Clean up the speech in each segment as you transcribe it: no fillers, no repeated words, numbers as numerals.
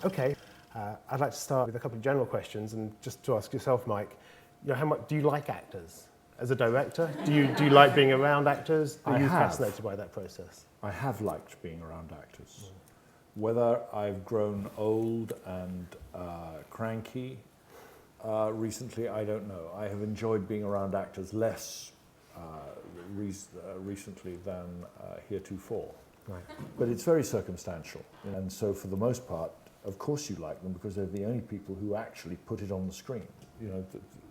Okay, I'd like to start with a couple of general questions, and just to ask yourself, Mike, how much do you like actors? As a director, do you like being around actors? Are you fascinated by that process? I have liked being around actors. Whether I've grown old and cranky recently, I don't know. I have enjoyed being around actors less recently than heretofore. Right. But it's very circumstantial. And so for the most part, of course you like them because they're the only people who actually put it on the screen.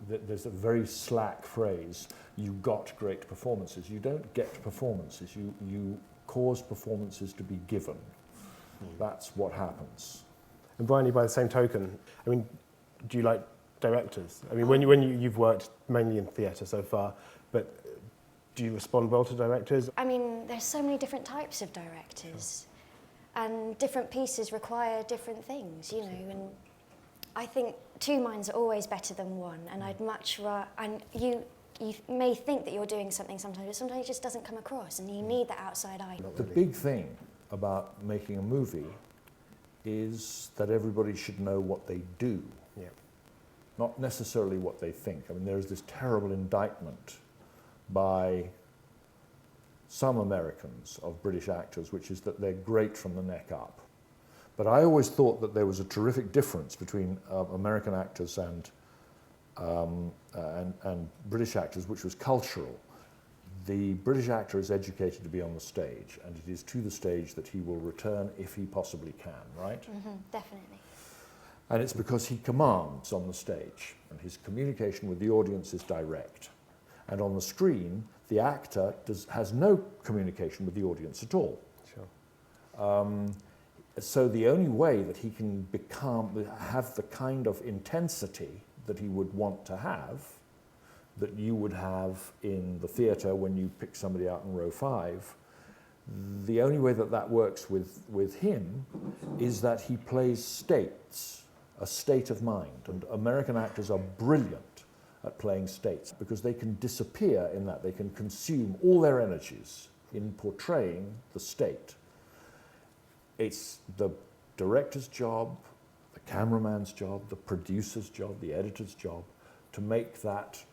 There's a very slack phrase, you got great performances. You don't get performances, you cause performances to be given. That's what happens. And Bryony, by the same token, I mean, do you like directors? I mean, when you've worked mainly in theatre so far, but do you respond well to directors? I mean, there's so many different types of directors, and different pieces require different things, and I think two minds are always better than one, and I'd much rather, and you may think that you're doing something sometimes, but sometimes it just doesn't come across, and you need that outside eye. The big thing about making a movie is that everybody should know what they do, not necessarily what they think. I mean, there's this terrible indictment by some Americans of British actors, which is that they're great from the neck up. But I always thought that there was a terrific difference between American actors and British actors, which was cultural. The British actor is educated to be on the stage, and it is to the stage that he will return if he possibly can, right? Mm-hmm, definitely. And it's because he commands on the stage, and his communication with the audience is direct. And on the screen, the actor has no communication with the audience at all. Sure. So the only way that he can have the kind of intensity that he would want to have, that you would have in the theatre when you pick somebody out in row 5, the only way that that works with him is that he plays states, a state of mind. And American actors are brilliant at playing states because they can disappear in that, they can consume all their energies in portraying the state. It's the director's job, the cameraman's job, the producer's job, the editor's job to make that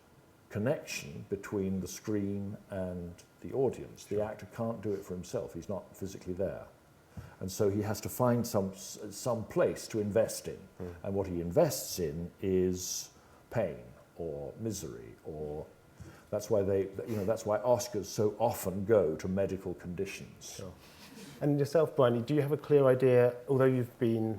connection between the screen and the audience. The actor can't do it for himself, he's not physically there. And so he has to find some place to invest in. And what he invests in is pain or misery, or that's why that's why Oscars so often go to medical conditions. Sure. And yourself, Bryony, do you have a clear idea, although you've been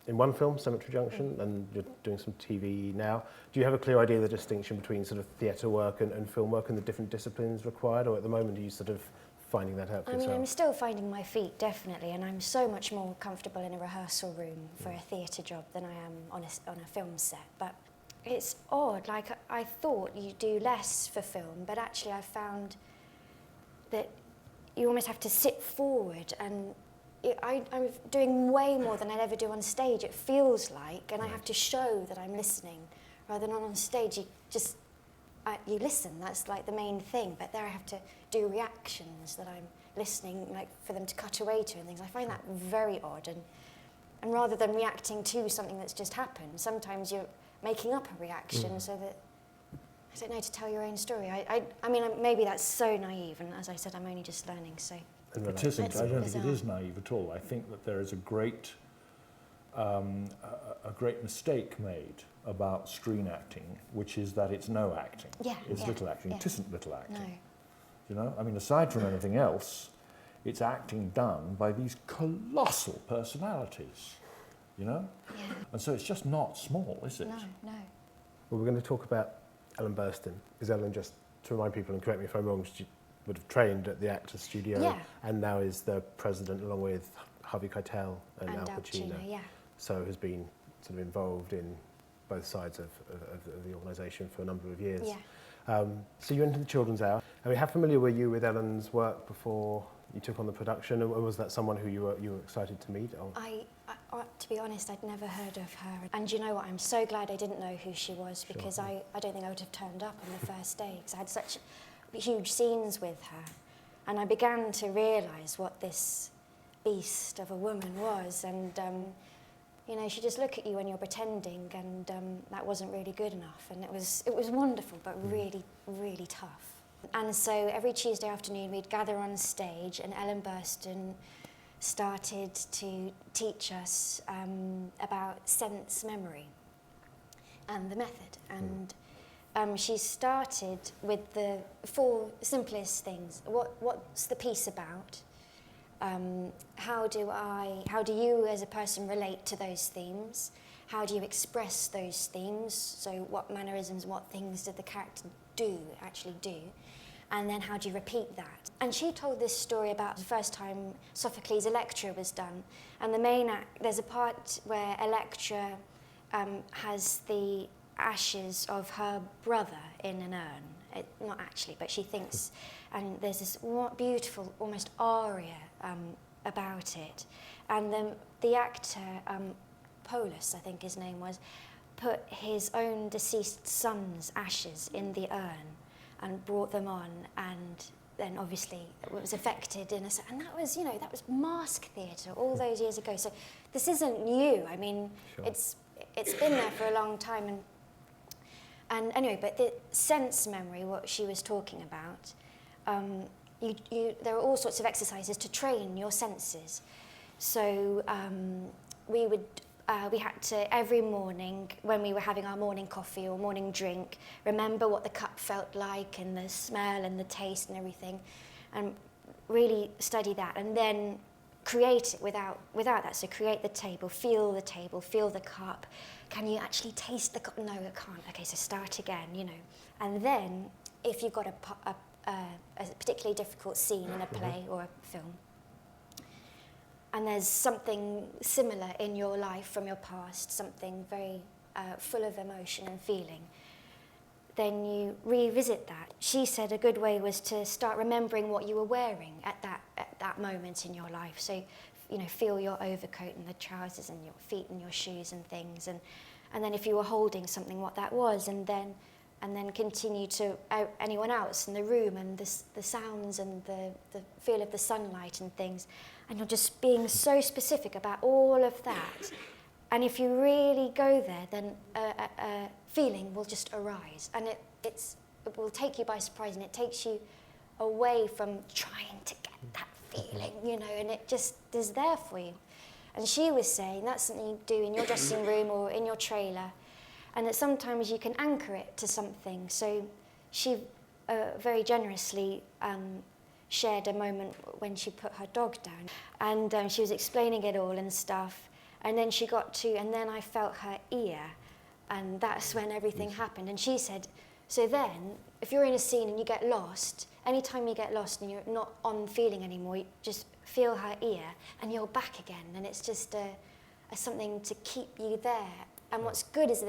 in one film, Cemetery Junction, and you're doing some TV now, do you have a clear idea of the distinction between sort of theatre work and film work and the different disciplines required, or at the moment are you sort of finding that out for yourself? I mean, I'm still finding my feet, definitely, and I'm so much more comfortable in a rehearsal room for a theatre job than I am on a film set. But it's odd, like I thought you do less for film, but actually I found that you almost have to sit forward, and I'm doing way more than I'd ever do on stage, it feels like, and I have to show that I'm listening, rather than on stage you listen, that's like the main thing, but there I have to do reactions that I'm listening, like for them to cut away to and things. I find that very odd, and rather than reacting to something that's just happened, sometimes you're making up a reaction so that, I don't know, to tell your own story. I mean, maybe that's so naive, and as I said, I'm only just learning, so. It isn't, I don't think it is naive at all. I think that there is a great mistake made about screen acting, which is that it's no acting. It's little acting. It isn't little acting. No. You know, I mean, aside from anything else, it's acting done by these colossal personalities, you know? Yeah. And so it's just not small, is it? No. Well, we're going to talk about Ellen Burstyn, because Ellen, just to remind people, and correct me if I'm wrong, she would have trained at the Actors Studio and now is the president, along with Harvey Keitel and Al Pacino. So has been sort of involved in both sides of the organisation for a number of years. So you entered the Children's Hour. I mean, how familiar were you with Ellen's work before you took on the production, or was that someone who you were excited to meet? Or? I to be honest, I'd never heard of her. And you know what, I'm so glad I didn't know who she was, because I don't think I would have turned up on the first day, because I had such huge scenes with her. And I began to realise what this beast of a woman was, and you know, she just look at you when you're pretending, and that wasn't really good enough, and it was wonderful, but really, really tough. And so every Tuesday afternoon we'd gather on stage, and Ellen Burstyn started to teach us about sense memory and the method. And she started with the 4 simplest things. What's the piece about? How do you as a person relate to those themes? How do you express those themes? So what mannerisms, what things did the character actually do? And then how do you repeat that? And she told this story about the first time Sophocles' Electra was done. And the main act, there's a part where Electra has the ashes of her brother in an urn. Not actually, but she thinks, and there's this beautiful, almost aria about it. And the actor, Paulus, I think his name was, put his own deceased son's ashes in the urn and brought them on, and then obviously it was affected and that was, you know, that was mask theatre all those years ago. So this isn't new. I mean, sure. It's been there for a long time, and anyway, but the sense memory, what she was talking about, there are all sorts of exercises to train your senses. So we had to, every morning when we were having our morning coffee or morning drink, remember what the cup felt like and the smell and the taste and everything, and really study that, and then create it without that. So create the table, feel the cup. Can you actually taste the cup? No, I can't. Okay, so start again, you know. And then if you've got a particularly difficult scene in a play or a film, and there's something similar in your life from your past, something very full of emotion and feeling, then you revisit that. She said a good way was to start remembering what you were wearing at that moment in your life. So, you know, feel your overcoat and the trousers and your feet and your shoes and things, and then if you were holding something, what that was, and then continue to anyone else in the room, and the sounds and the feel of the sunlight and things. And you're just being so specific about all of that. And if you really go there, then a feeling will just arise. And it will take you by surprise, and it takes you away from trying to get that feeling, you know, and it just is there for you. And she was saying that's something you do in your dressing room or in your trailer, and that sometimes you can anchor it to something. So she very generously shared a moment when she put her dog down, and she was explaining it all and stuff, and then she got to, and then I felt her ear, and that's when everything happened. And she said, so then, if you're in a scene and you get lost, anytime you get lost and you're not on feeling anymore, you just feel her ear, and you're back again, and it's just a something to keep you there. And what's good is that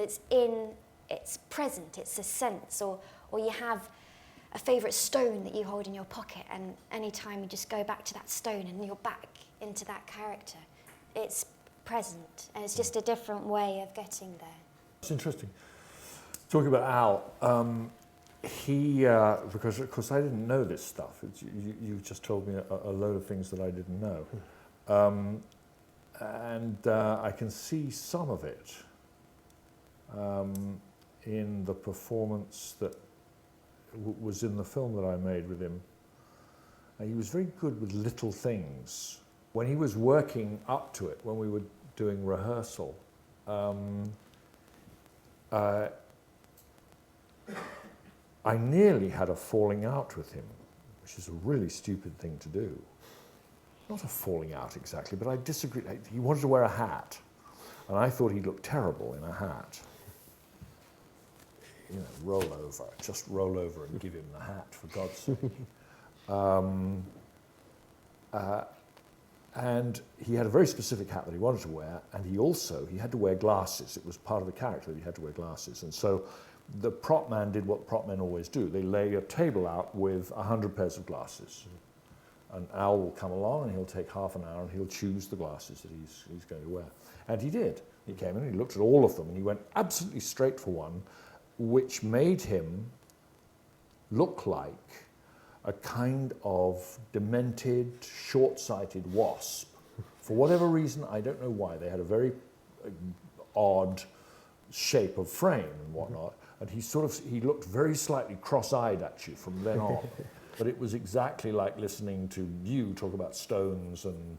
it's present, it's a sense, or you have a favourite stone that you hold in your pocket, and any time you just go back to that stone and you're back into that character. It's present, and it's just a different way of getting there. It's interesting. Talking about Al, he, because of course I didn't know this stuff. You just told me a load of things that I didn't know. And I can see some of it in the performance that was in the film that I made with him. He was very good with little things. When he was working up to it, when we were doing rehearsal, I nearly had a falling out with him, which is a really stupid thing to do. Not a falling out exactly, but I disagreed. He wanted to wear a hat, and I thought he looked terrible in a hat. You know, just roll over and give him the hat, for God's sake. And he had a very specific hat that he wanted to wear, and he had to wear glasses. It was part of the character that he had to wear glasses. And so the prop man did what prop men always do. They lay a table out with 100 pairs of glasses. And Al will come along, and he'll take half an hour, and he'll choose the glasses that he's going to wear. And he did. He came in, and he looked at all of them, and he went absolutely straight for one, which made him look like a kind of demented, short-sighted wasp For whatever reason, I don't know why, they had a very odd shape of frame and whatnot, and he looked very slightly cross-eyed at you from then on. But it was exactly like listening to you talk about stones and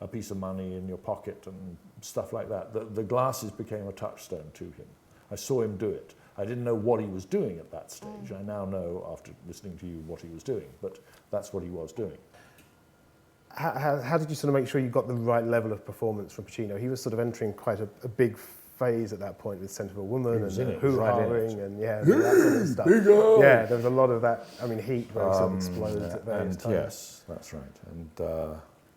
a piece of money in your pocket and stuff like that. The glasses became a touchstone to him. I saw him do it. I didn't know what he was doing at that stage. I now know, after listening to you, what he was doing, but that's what he was doing. How did you sort of make sure you got the right level of performance from Pacino? He was sort of entering quite a big phase at that point with Scent of a Woman and hoo-hawing and that sort of stuff. Yeah, there was a lot of that. I mean, Heat, where he sort of explodes at various times. Yes, that's right. And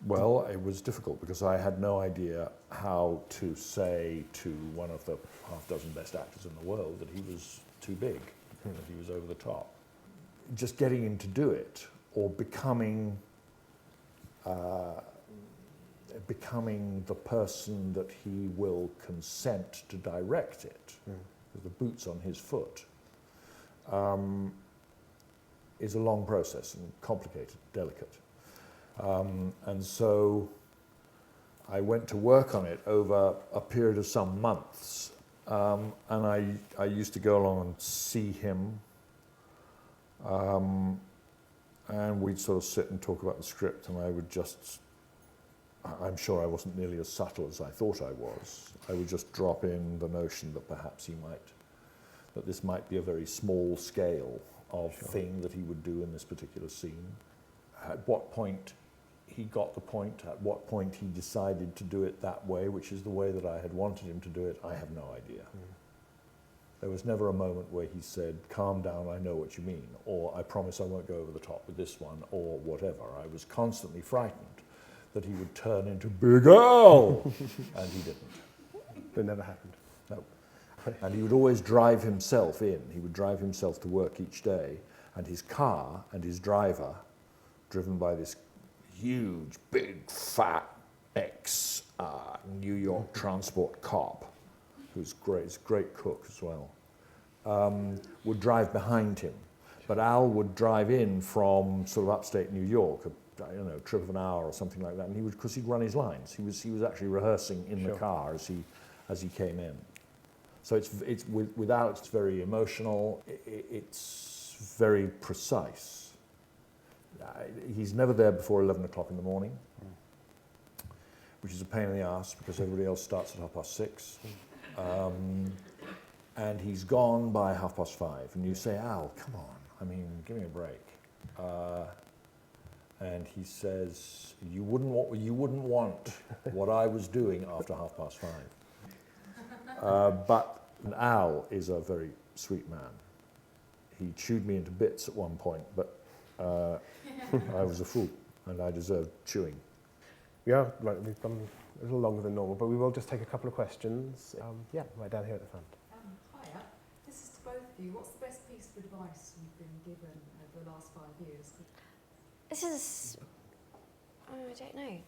well, it was difficult because I had no idea how to say to one of the half dozen best actors in the world that he was too big, that he was over the top. Just getting him to do it, or becoming the person that he will consent to direct it, with the boots on his foot, is a long process and complicated, delicate. And so I went to work on it over a period of some months, and I used to go along and see him, and we'd sort of sit and talk about the script, and I would just, I'm sure I wasn't nearly as subtle as I thought I was. I would just drop in the notion that perhaps that this might be a very small scale of thing that he would do in this particular scene. At what point he got the point, at what point he decided to do it that way, which is the way that I had wanted him to do it, I have no idea. There was never a moment where he said, calm down, I know what you mean, or I promise I won't go over the top with this one, or whatever. I was constantly frightened that he would turn into Big Al, and he didn't. That never happened. No. And he would always drive himself in. He would drive himself to work each day, and his car and his driver, driven by this huge, big, fat ex-New York transport cop, who's great, he's a great cook as well, would drive behind him. But Al would drive in from sort of upstate New York, a trip of an hour or something like that, and he would, because he'd run his lines. He was actually rehearsing in the car as he came in. So with Al, it's very emotional. It's very precise. He's never there before 11 o'clock in the morning, which is a pain in the ass because everybody else starts at 6:30. And he's gone by 5:30. And you say, Al, come on, I mean, give me a break. And he says, you wouldn't want what I was doing after 5:30. But Al is a very sweet man. He chewed me into bits at one point, but I was a fool, and I deserved chewing. Yeah, right, we've gone a little longer than normal, but we will just take a couple of questions. Right down here at the front. Hiya, this is to both of you. What's the best piece of advice you've been given over the last 5 years? This is, I don't know.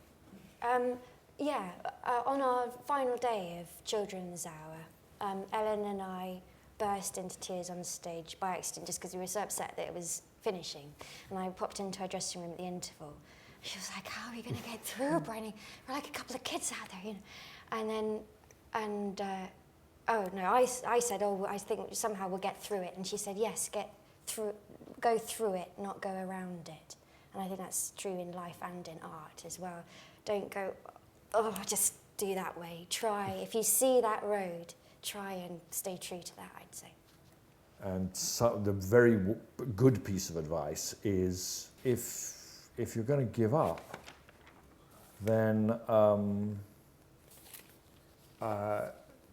On our final day of Children's Hour, Ellen and I burst into tears on stage by accident just because we were so upset that it was finishing. And I popped into our dressing room at the interval. She was like, how are we going to get through, Bryony? We're like a couple of kids out there, you know. I said, I think somehow we'll get through it. And she said, yes, go through it, not go around it. And I think that's true in life and in art as well. Don't go, just do that way. Try, if you see that road, try and stay true to that, I'd say. And so the very good piece of advice is if you're going to give up, then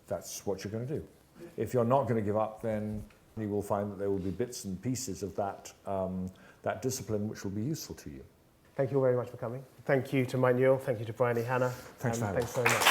that's what you're going to do. If you're not going to give up, then you will find that there will be bits and pieces of that discipline which will be useful to you. Thank you all very much for coming. Thank you to Mike Newell. Thank you to Bryony, Hannah. Thanks for having me. Thanks very much.